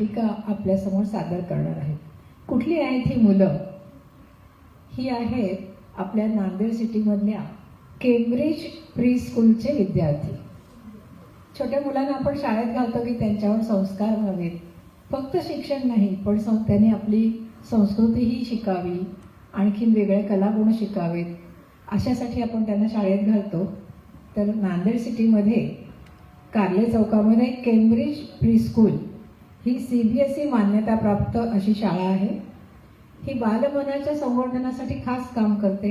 नाटिका आपल्यासमोर सादर करणार आहेत. कुठली आहेत ही मुलं? ही आहेत आपल्या नांदेड सिटीमधल्या केम्ब्रिज प्री स्कूलचे विद्यार्थी. छोट्या मुलांना आपण शाळेत घालतो की त्यांच्यावर संस्कार व्हावेत, फक्त शिक्षण नाही पण त्यांनी आपली संस्कृतीही शिकावी, आणखीन वेगळे कलागुण शिकावेत, अशासाठी आपण त्यांना शाळेत घालतो. तर नांदेड सिटीमध्ये कारले चौकामध्ये केम्ब्रिज प्री स्कूल ही CBSE मान्यताप्राप्त अशी शाळा आहे. ही बालमनाच्या संवर्धनासाठी खास काम करते.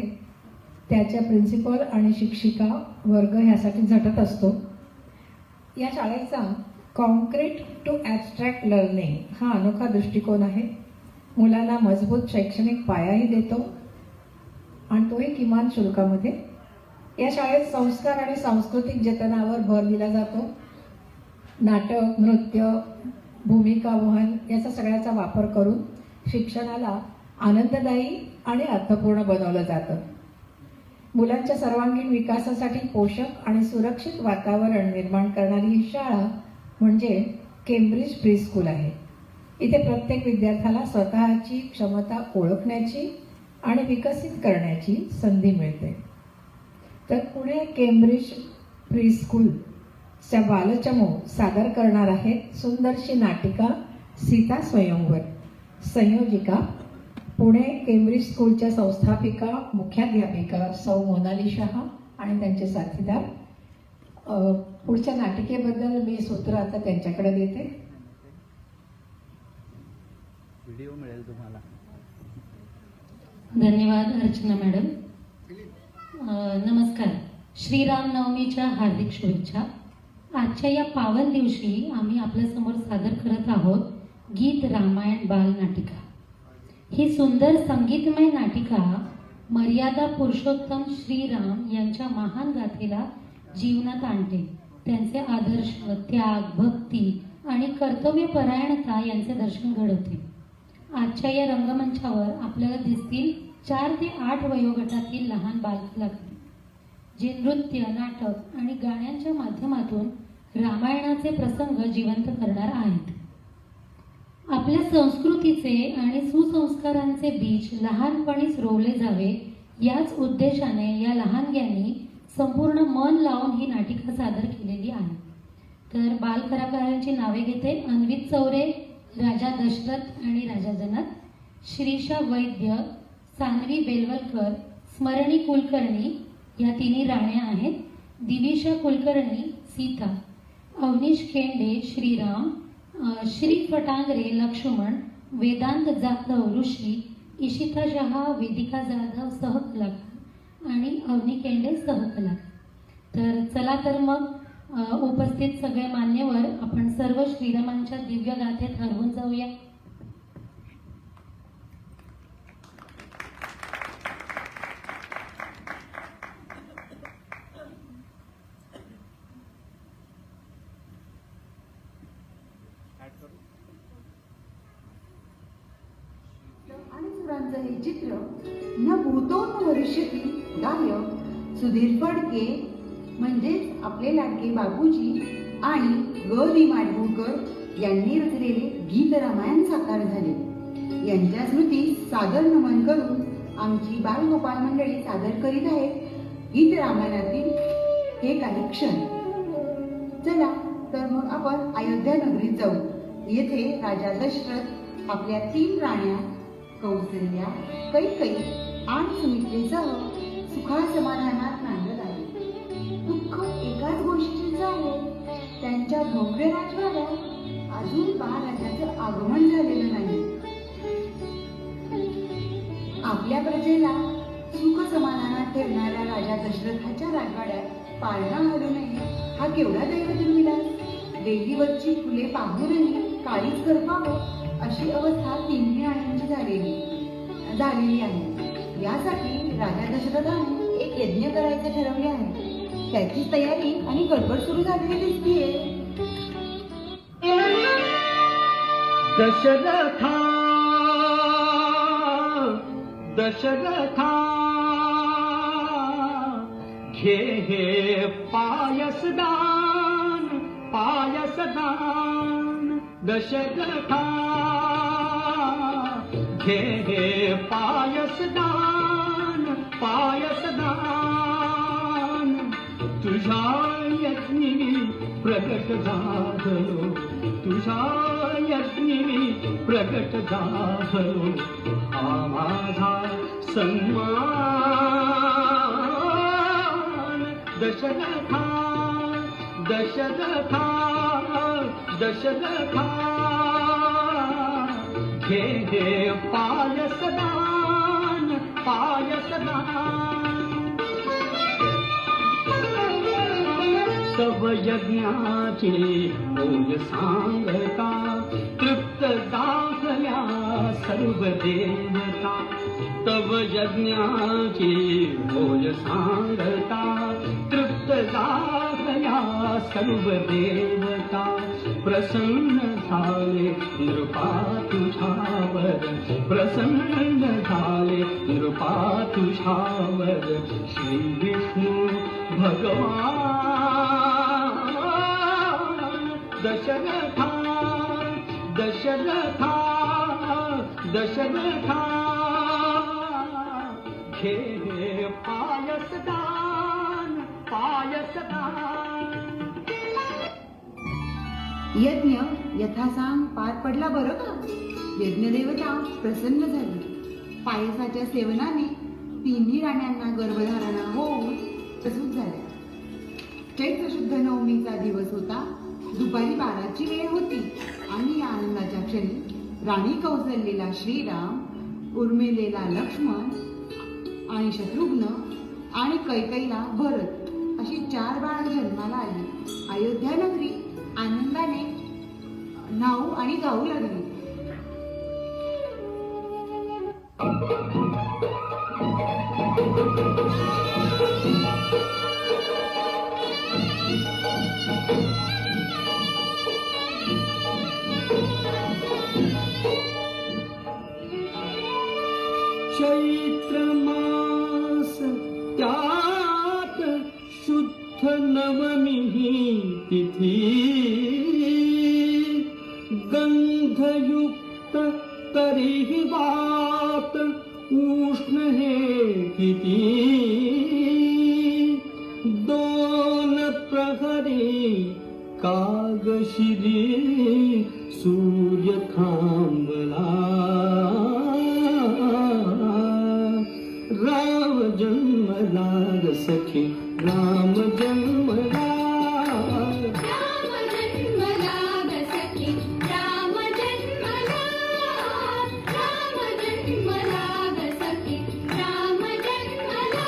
त्याच्या प्रिन्सिपल आणि शिक्षिका वर्ग ह्यासाठी झटत असतो. या शाळेचा कॉन्क्रीट टू ॲबस्ट्रॅक्ट लर्निंग हा अनोखा दृष्टिकोन आहे. मुलांना मजबूत शैक्षणिक पायाही देतो आणि तोही किमान शुल्कामध्ये. या शाळेत संस्कार आणि सांस्कृतिक जतनावर भर दिला जातो. नाटक, नृत्य, भूमिका वहन याचा सगळ्याचा वापर करून शिक्षणाला आनंददायी आणि अर्थपूर्ण बनवलं जातं. मुलांच्या सर्वांगीण विकासासाठी पोषक आणि सुरक्षित वातावरण निर्माण करणारी ही शाळा म्हणजे केम्ब्रिज प्री स्कूल आहे. इथे प्रत्येक विद्यार्थ्याला स्वतःची क्षमता ओळखण्याची आणि विकसित करण्याची संधी मिळते. तर पुणे केम्ब्रिज प्री स्कूलच्या बालचमू सादर करणार आहेत सुंदरशी नाटिका सीता स्वयंवर. संयोजिका पुणे केम्ब्रिज स्कूलच्या संस्थापिका मुख्याध्यापिका सौ मोनाली शहा आणि त्यांचे साथीदार. पुढच्या नाटिकेबद्दल मी सूत्र आता त्यांच्याकडे देते. व्हिडिओ मिळेल तुम्हाला. धन्यवाद अर्चना मॅडम. नमस्कार. श्रीराम नवमीच्या हार्दिक शुभेच्छा. आजच्या या पावन दिवशी आम्ही आपल्यासमोर सादर करत आहोत गीत रामायण बाल नाटिका. ही सुंदर संगीतमय नाटिका मर्यादा पुरुषोत्तम श्रीराम यांच्या महान गाथेला जीवनात आणते. त्यांचे आदर्श, त्याग, भक्ती आणि कर्तव्यपरायणता यांचे दर्शन घडवते. आजच्या या रंगमंचावर आपल्याला दिसतील 4 ते 8 वयोगटातील लहान बालकलाकार जे नृत्य, नाटक आणि गाण्यांच्या माध्यमातून रामायणाचे प्रसंग जिवंत करणार आहेत. आपल्या संस्कृतीचे आणि सुसंस्कारांचे बीज लहानपणीच रोवले जावे याच उद्देशाने या लहानग्यांनी संपूर्ण मन लावून ही नाटिका सादर केलेली आहे. तर बालकलाकारांची नावे घेते. अन्वित चौरे, राजा दशरथ आणि राजा जनक, श्रीषा वैद्य, सान्वी बेलवलकर, स्मरणी कुलकर्णी या तिन्ही राण्या आहेत. दिविशा कुलकर्णी सीता, अवनीश केंडे श्रीराम, श्री फटांगरे लक्ष्मण, वेदांत जाधव ऋषी, इशिता शहा, वेदिका जाधव सहकलाकार आणि अवनी केंडे सहकलाकार. तर चला तर मग उपस्थित सगळे मान्यवर आपण सर्व श्रीरामांच्या दिव्य गाथेत हरवून जाऊया. आणि सुरांचं हे चित्र या भूतोन वर्षातील गायक सुधीर फडके म्हणजेच आपले लाडके बाबूजी आणि ग वी माडगूळकर यांनी रचलेले गीत रामायण साकार झाले. यांच्या स्मृतीस सादर नमन करून आमची बालगोपाळ मंडळी सादर करीत आहेत गीत रामायणातील हे काही क्षण. चला तर मग आपण अयोध्या नगरीत जाऊ. येथे राजा दशरथ आपल्या 3 राण्या कौसल्या, कैकई आणि सुमित्रेसह सुखासमाधानात नांदत आहे. दुःख एकाच गोष्टीचं आहे, त्यांच्या भव्य राजवाड्यात अजून महाराजाचं आगमन झालेलं नाही. आपल्या प्रजेला सुख समाधानात ठेवणाऱ्या राजा दशरथाच्या राजवाड्यात पाळणा घालू नये हा केवढा दैवदुर्मिळास. वेलीवरची फुले पाहूनही काळीच करपावं अशी अवस्था 3 राण्यांची झालेली आहे. यासाठी राजा दशरथाने एक यज्ञ करायचे ठरवले आहे. त्याची तयारी आणि गडबड सुरू झालेली दिसतीये. दशरथा दशरथा घे हे पायसदान पायसदान. दशरथा घे पायसदान पायसदान तुझ्या यज्ञी प्रगट झालो तुझ्या यज्ञी प्रगट झालो हा माझा सन्मान दशरथा दशरथा दशरथा घे पायसदान पायसदान तव यज्ञाचे बोल सांगता तृप्त दाखल्या सर्व देवता तव यज्ञाचे बोल सांगता तृप्त दाखल्या सर्व देवता प्रसन्न झाले नृपा तुझ्यावर प्रसन्न झाले नृपा तुझ्यावर श्री विष्णू भगवान दशरथा दशरथा दशरथा घे पायसदान पायसदान यज्ञ यथासांग पार पडला बरं का. यज्ञदेवता प्रसन्न झाली. पायसाच्या सेवनाने तिन्ही राण्यांना गर्भधारणा होऊन प्रसूत झाल्या. चैत्र शुद्ध नवमीचा दिवस होता. दुपारी 12ची वेळ होती आणि या आनंदाच्या क्षणी राणी कौसल्येला श्रीराम, उर्मिलेला लक्ष्मण आणि शत्रुघ्न आणि कैकईला भरत अशी 4 बाळं जन्माला आली. अयोध्या नगरी आनंदाने न्हाऊ आणि गाऊ लागली. चैत्र मास त्यात शुद्ध नवमी तिथी गंधयुक्त तरीही वात उष्ण हे किती 2 प्रहरी कागशिरी सूर्य थांबला राम जन्मला ग सखी राम जन्मला राम जन्मला ग सखी राम जन्मला राम जन्मला ग सखी राम जन्मला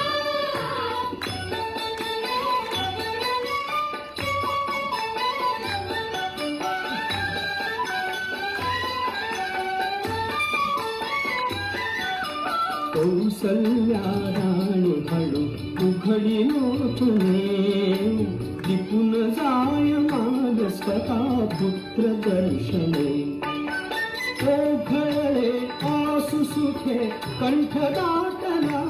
कौसल्या राणी हळू उघडीनो तुने तिथून जाय माग स्वतः पुत्र दर्शने ओघळे आसु सुखे कंठ दाटला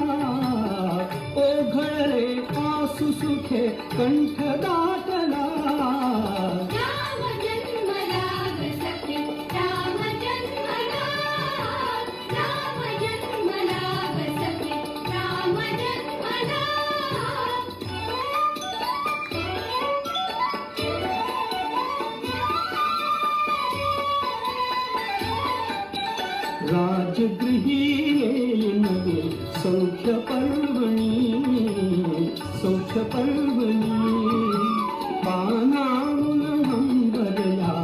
ओघळे आसु सुखे कंठ दाटला राम जन्मला ग सखी राम जन्मला राम जन्मला ग सखी राम जन्मला राजगृही नवे सौख्य पर्वणी पानावून हंबरला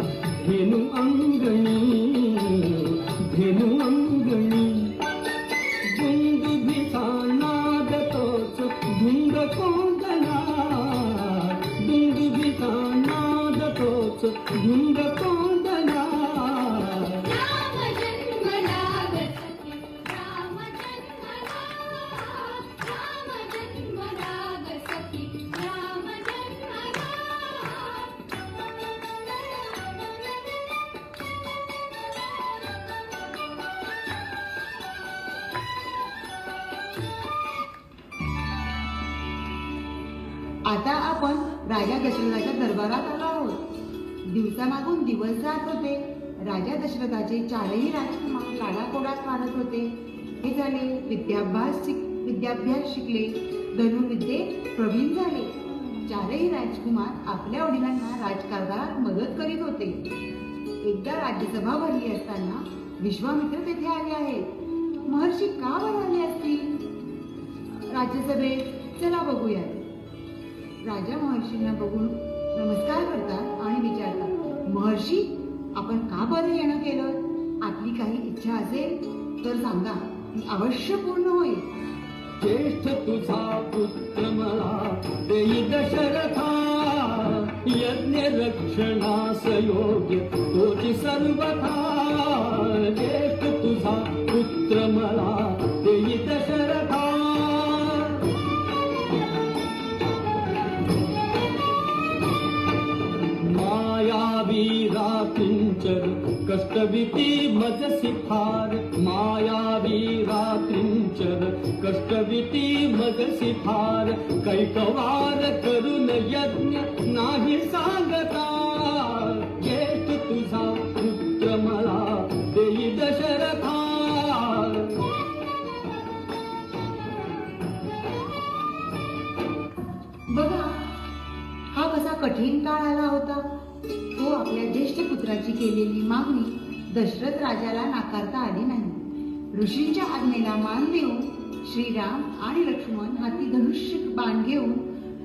धेनु अंगणी दुंदुभिता नाद तोच धुंद कोंदला दुंदुभिता नाद तोच धुंद कोंदला राम जन्मला ग सखी राम जन्मला राम जन्मला ग सखी राम जन्मला आता आपण राजा दशरथाच्या दरबारात आलो आहोत. दिवसामागून दिवस जात होते. राजा दशरथाचे चारही राजकुमार लाडाकोडात वाढत होते. हे झाले विद्याभ्यास शिकले, धनुर्विद्येत प्रवीण झाले. चारही राजकुमार आपल्या वडिलांना राजकारभारात मदत करीत होते. एकदा राज्यसभा भरली असताना विश्वामित्र तेथे आले आहेत. महर्षी का बरं आले असतील राज्यसभेत? चला बघूया. राजा महर्षींना बघून नमस्कार करतात आणि विचारतात, महर्षी आपण का बरं येणं केलं? आपली काही इच्छा असेल तर सांगा, ती अवश्य पूर्ण होईल. ज्येष्ठ तुझा पुत्र मला देई दशरथा, यज्ञ रक्षणास योग्य तोची सर्वथा. ज्येष्ठ तुझा पुत्र मला देई दशरथा. मायावीरा किंचर कष्टविती मजसी फार. मायावीरा किंचर कष्टविती मजसी फार. कैकवार करून यज्ञ नाही सांगता. ज्येष्ठ तुझा पुत्र मला देई दशरथा. बघा, हा कसा कठीण काळ आला होता. तो आपल्या ज्येष्ठ पुत्राची केलेली मागणी दशरथ राजाला नाकारता आली नाही. ऋषींच्या आज्ञेला मान देऊन श्रीराम आणि लक्ष्मण हाती धनुष्य बाण घेऊन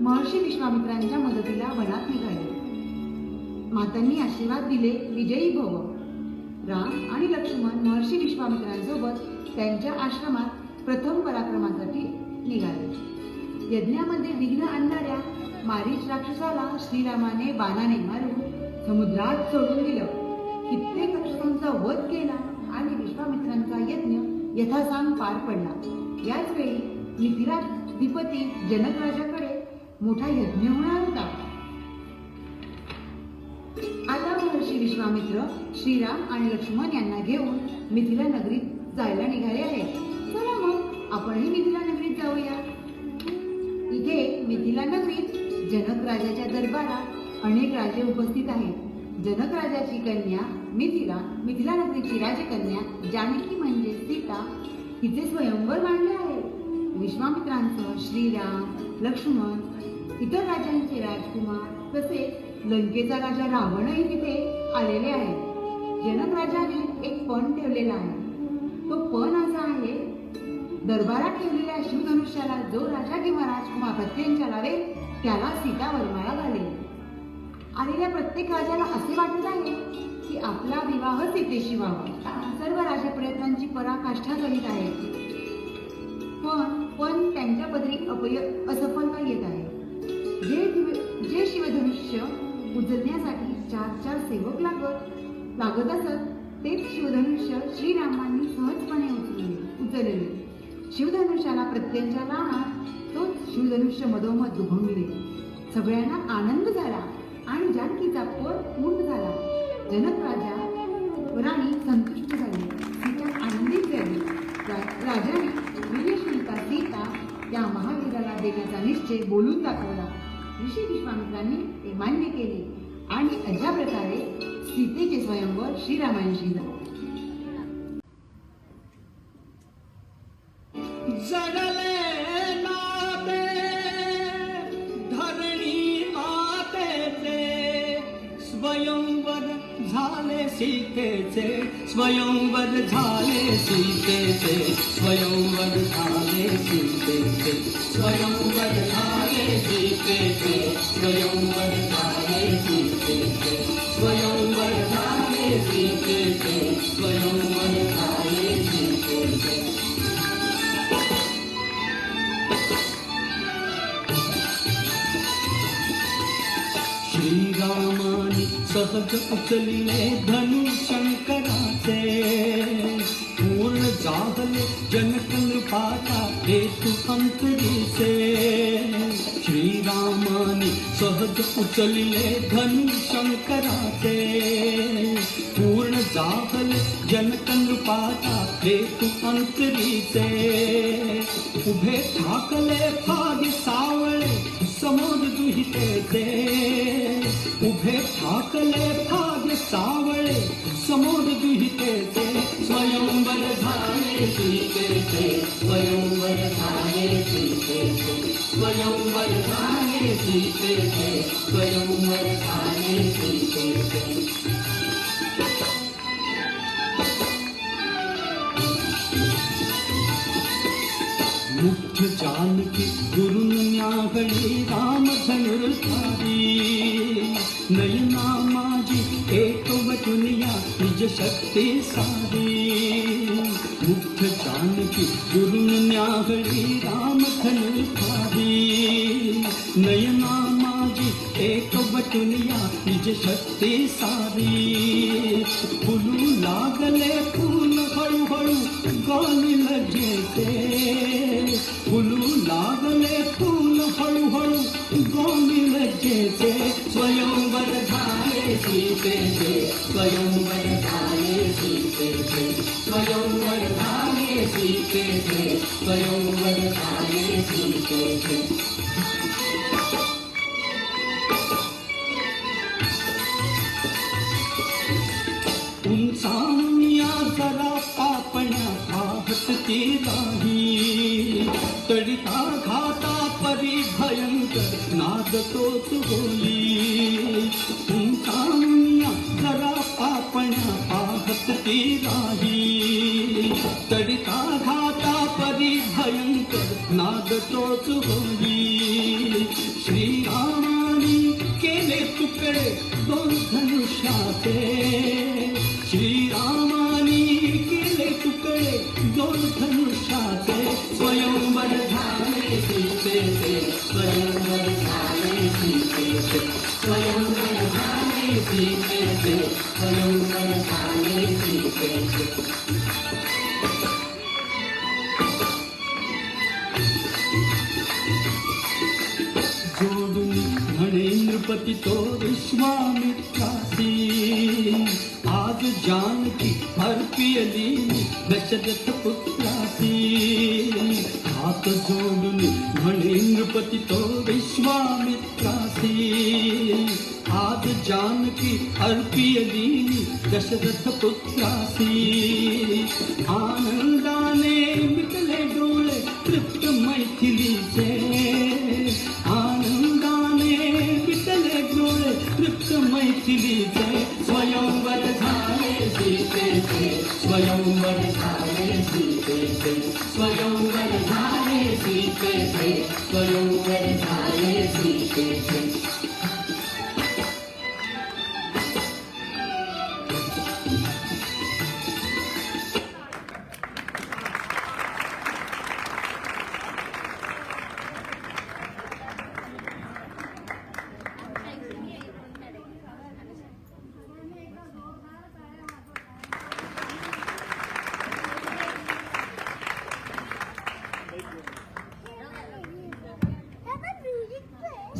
महर्षी विश्वामित्रांच्या मदतीला वनात निघाले. मातांनी आशीर्वाद दिले, विजयी भव. राम आणि लक्ष्मण महर्षी विश्वामित्रांसोबत त्यांच्या आश्रमात प्रथम पराक्रमासाठी निघाले. यज्ञामध्ये विघ्न आणणाऱ्या मारीच राक्षसाला श्रीरामाने बाणाने मारून समुद्रात सोडून दिलं. कित्येक राक्षसांचा वध केला आणि विश्वामित्रांचा यज्ञ यथासांग पार पडला. याच वेळी मिथिलाधिपती जनक राजाकडे मोठा यज्ञ होणार होता. आता महर्षी विश्वामित्र श्रीराम आणि लक्ष्मण यांना घेऊन मिथिला नगरीत जायला निघाले आहेत. चला मग आपणही मिथिला नगरीत जाऊया. इथे मिथिला नगरीत जनक राजाच्या दरबारात अनेक राजे उपस्थित आहेत. जनक राजाची कन्या मिथिला नगरीची राजकन्या जानकी म्हणजे सीता हिचे स्वयंवर मांडले आहे. विश्वामित्रांसह श्रीराम, लक्ष्मण, इतर राजांचे राजकुमार तसेच लंकेचा राजा रावणही तिथे आलेले आहेत. जनक राजाने एक पण ठेवलेला आहे. तो पण असा आहे, दरबारात ठेवलेल्या शिवधनुष्याला जो राजा किंवा राजकुमार प्रत्यंचा लावेल त्याला सीता वरमाळा घालेल. आलेल्या प्रत्येक राजाला असे वाटत आहे की आपला विवाह सीतेशी व्हावा. सर्व राजे प्रयत्नांची पराकाष्ठा करीत आहेत, पण त्यांच्या पदरी असफलता येत आहे. जे शिवधनुष्य उचलण्यासाठी 4 सेवक लागत असत तेच शिवधनुष्य श्रीरामांनी सहजपणे उचलले. शिवधनुष्याला प्रत्यंचा लावणार तोच शिवधनुष्य मधोमध दुभंगले. सगळ्यांना आनंद झाला आणि जानकीचा पर पूर्ण झाला. जनक राजा राणी संतुष्ट झाली, सीता आनंदित झाली. राजाने वीर्यशीलता सीता त्या महावीराला देण्याचा निश्चय बोलून दाखवला. ऋषी विश्वामित्रांनी ते मान्य केले आणि अशा प्रकारे सीतेचे स्वयंवर श्रीरामांशी झाले. जडले नाते धरणी मातेचे, स्वयंवर झाले सीतेचे. स्वयंवर झाले सीतेचे. स्वयंवर झाले सीतेचे. स्वयंवर झाले सीतेचे. स्वयंवर झाले सीतेचे. स्वयंवर झाले सीतेचे. स्वयंवर झाले सीतेचे. श्रीरामानी सहज उचलिले धनु शंकराचे, पूर्ण जाहले जनक नृपाचा हेतू अंतरीचे. श्रीरामानी सहज उचलिले धनु शंकराचे, पूर्ण जाहले जनक नृपाचा हेतू अंतरीचे. उभे ठाकले फागी सावळे समोर दुहितेचे. उभे ठाकले फाग सावळे समोर दुहितेचे स्वयंवर झाले सीतेचे स्वयंवर झाले सीतेचे स्वयंवर झाले सीतेचे स्वयंवर झाले सीतेचे मुख्य जानकी गुरुन न्याहळी राम धनुर्धारी नयना माझी एक वटुनिया निज शक्ती सारी मुख्य जानकी गुरुन न्याहळी राम धनुर्धारी नयना माझी एक वटुनिया निज शक्ती सारी फुलू लागले फूल हळूहळू गाणी लजेचे फुलू लागले फूल हळूहळू गाणी लजेचे स्वयंवर झाले सीतेचे स्वयंवर झाले सीतेचे स्वयंवर झाले सीतेचे स्वयंवर झाले सीतेचे उंचावूया जरा पापण्या पाहत ती राही तडिता घाता परी भयंकर नाद तोच होई उंचावूया जरा पापण्या पाहत ती राही तडिता घाता परी भयंकर नाद तोच होई श्रीरामानी केले तुकडे दोन धनुष्याचे श्रीरामानी केले तुकडे दोन धनुष्याचे स्वयंवर झाले सीतेचे स्वयंवर झाले सीतेचे स्वयंवर झाले सीतेचे स्वयंवर झाले सीतेचे जोडून म्हणे नृपती तो विश्वामित्रासी आज जानकी हरपियली दशरथ पुत्रासी हात जोडून म्हणे नृपती तो विश्वामित्रासी आज जानकी हरपियली दशरथ पुत्रासी आनंदाने मिटले डोळे तृप्त मैथिलीचे आनंदाने मिटले डोळे तृप्त मैथिलीचे स्वयंवर झाले सीतेचे स्वयंवर झाले सीतेचे स्वयंवर झाले सीतेचे स्वयंवर झाले सीतेचे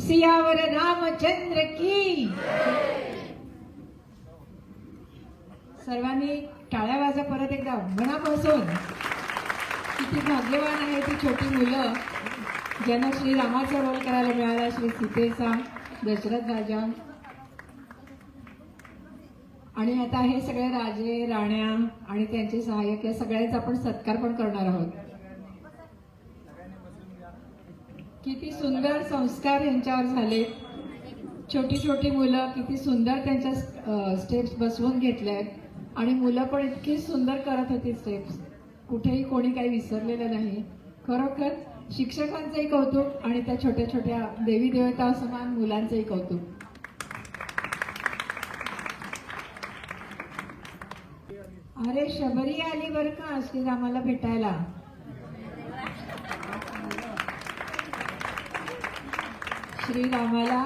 सियावर रामचंद्र की सर्वांनी टाळ्या वाजा परत एकदा मनापासून. किती भाग्यवान आहे ती छोटी मुलं ज्यांना श्रीरामाचा रोल करायला मिळाला, श्री सीतेचा, दशरथ राजा. आणि आता हे सगळे राजे राण्या आणि त्यांचे सहाय्यक या सगळ्यांचा आपण सत्कार पण करणार आहोत. किती सुंदर संस्कार यांच्यावर झाले. छोटी छोटी मुलं किती सुंदर त्यांच्या स्टेप्स बसवून घेतल्यात आणि मुलं पण इतकी सुंदर करत होती स्टेप्स. कुठेही कोणी काही विसरलेलं नाही. खरोखर शिक्षकांचंही कौतुक आणि त्या छोट्या छोट्या देवी देवता समान मुलांचंही कौतुक. अरे शबरी आली बरं का श्रीरामाला भेटायला. श्रीरामाला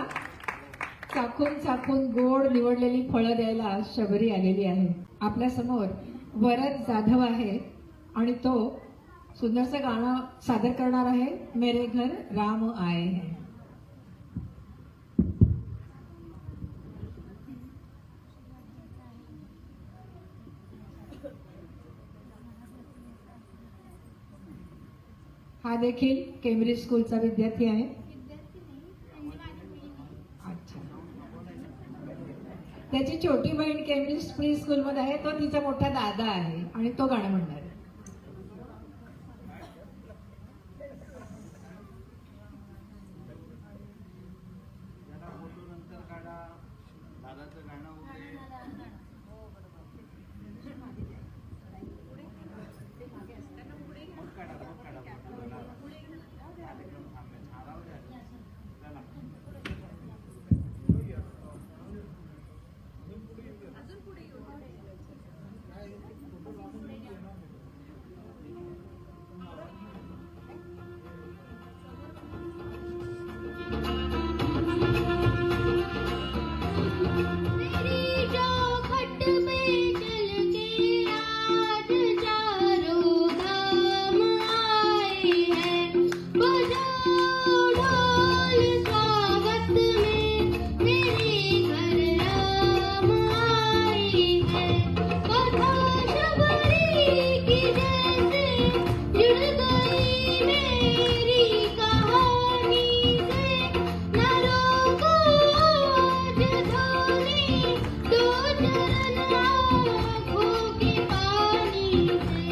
चाखून चाखून गोड निवडलेली फळं द्यायला शबरी आलेली आहे. आपल्या समोर वरद जाधव आहे आणि तो सुंदरसं गाणं सादर करणार आहे. मेरे घर राम आए हैं. हा देखील केम्ब्रिज स्कूलचा विद्यार्थी आहे. अच्छा. त्याची छोटी बहीण केम्ब्रिज प्री स्कूलमध्ये आहे, तो तिचा मोठा दादा आहे आणि तो गाणं म्हणणार आहे. मेरी चौखट पे चल के आज चारों धाम आए हैं, बजाओ ढोल स्वागत में मेरे घर राम आए हैं. कथा शबरी की जैसे जुड़ गई मेरी कहानी से, न रोको आज धोनी दो चरण आँखों के पानी से.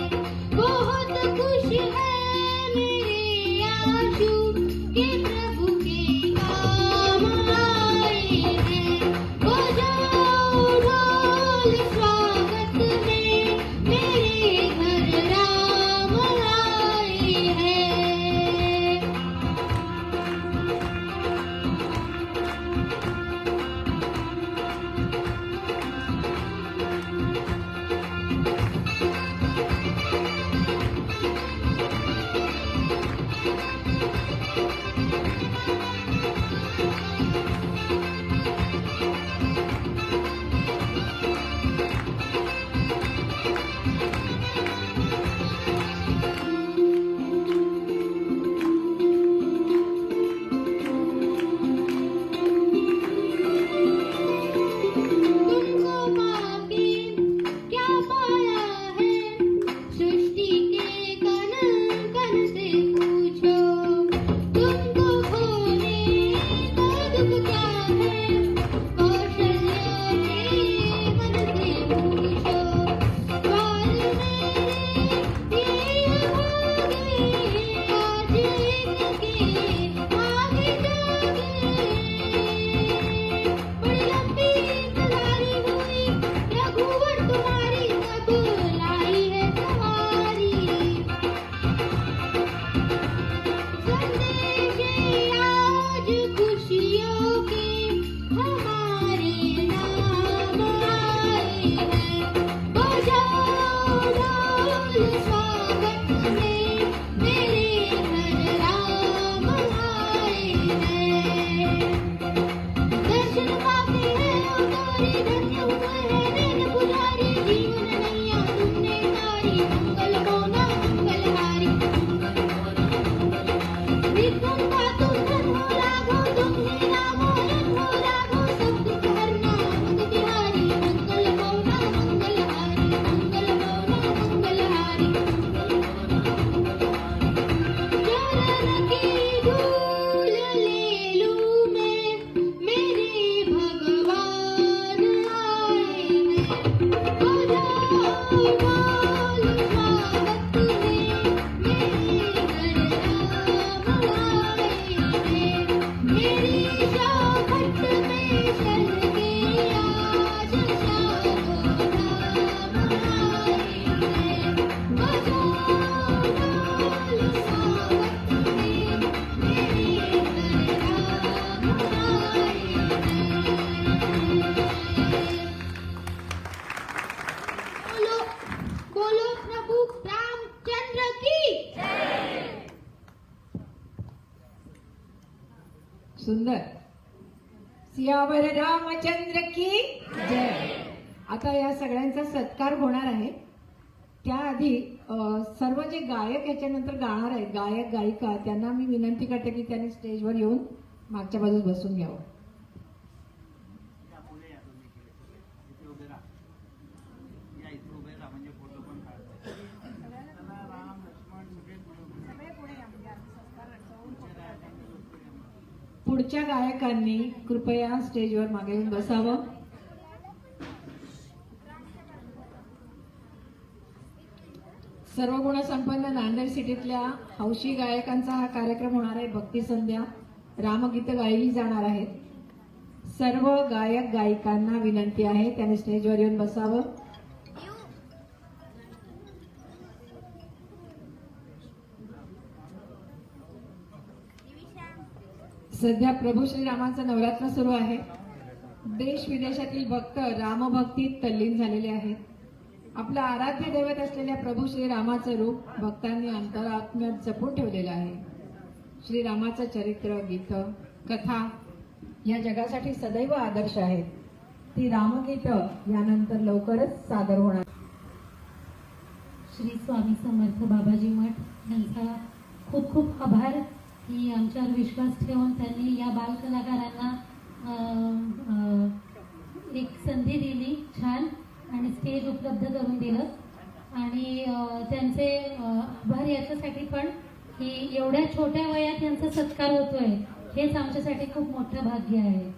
बहुत खुश है मेरे आंसू के प्रभु के काम आए हैं, बजाओ ढोल स्वागत में मेरे घर राम आए हैं. तुमको पाके क्या पाया है, सृष्टि के कण कण से पूछो. तुमको खोने का दुख क्या है, कौशल्या के मन से पूछो. बाल मेरे ये भागे आज इनके आगे जागे. बड़ी लंबी इंतजारी हुई रघुवर तुम्हारी, सब लाई है सवारी. संदेश आज खुशियों के हमारे नाम आए हैं, बजाओ ढोल स्वागत में मेरे घर राम आए हैं. दर्शन पाते हैं उतारे धन्य हुए हैं नैन पुजारी, जीवन नैया तुमने तारी. मंगल मौना मंगलहारी, विघ्न का तुम धन हो राघो, तुम्हें रामो रन हो राघो. सब दुख हरना मुद तिहारी, मंगल मौना मंगलहारी, मंगल मौना मंगलहारी. चरण की धूल ले लूं मैं, मेरे भगवान आए हैं, बजाओ ढोल स्वागत में मेरे घर राम आए हैं. मेरी चौखट में चल के आज चारों धाम आए हैं, बजाओ ढोल स्वागत में मेरे घर राम आए हैं. बोलो बोलो प्रभु रामचंद्र की. सुंदर. सियावर रामचंद्र की जय. आता या सगळ्यांचा सत्कार होणार आहे. त्याआधी सर्व जे गायक याच्यानंतर गाणार आहेत, गायक गायिका, त्यांना मी विनंती करते की त्यांनी स्टेजवर येऊन मागच्या बाजूस बसून घ्यावं. या पुढे या तुम्ही इथे उभे राहा. या इथे उभे राहा म्हणजे फोटो पण काढता येईल. चला, राम लक्ष्मण सगळे पुढे पुढच्या गायकांनी कृपया स्टेजवर मागे येऊन बसावं. सर्व गुणसंपन्न नांदेड सिटीतल्या हौशी गायकांचा हा कार्यक्रम होणार आहे. भक्ती संध्या रामगीतं गायली जाणार आहेत. सर्व गायक गायिकांना विनंती आहे त्यांनी स्टेजवर येऊन बसावं. सध्या प्रभू श्रीरामाचं नवरात्र सुरू आहे. देश विदेशातील भक्त रामभक्तीत तल्लीन झालेले आहेत. आपलं आराध्य दैवत असलेल्या प्रभू श्रीरामाचं रूप भक्तांनी अंतरात्म्यात जपून ठेवलेलं आहे. श्रीरामाचं चरित्र, गीतं, कथा या जगासाठी सदैव आदर्श आहेत. ती रामगीतं यानंतर लवकरच सादर होणार. श्री स्वामी समर्थ बाबाजी मठ यांचा खूप खूप आभार की आमच्यावर विश्वास ठेवून त्यांनी या बालकलाकारांना एक संधी दिली छान आणि स्टेज उपलब्ध करून दिलं. आणि त्यांचे आभार याच्यासाठी पण की एवढ्या छोट्या वयात यांचा सत्कार होतोय हेच आमच्यासाठी खूप मोठं भाग्य आहे.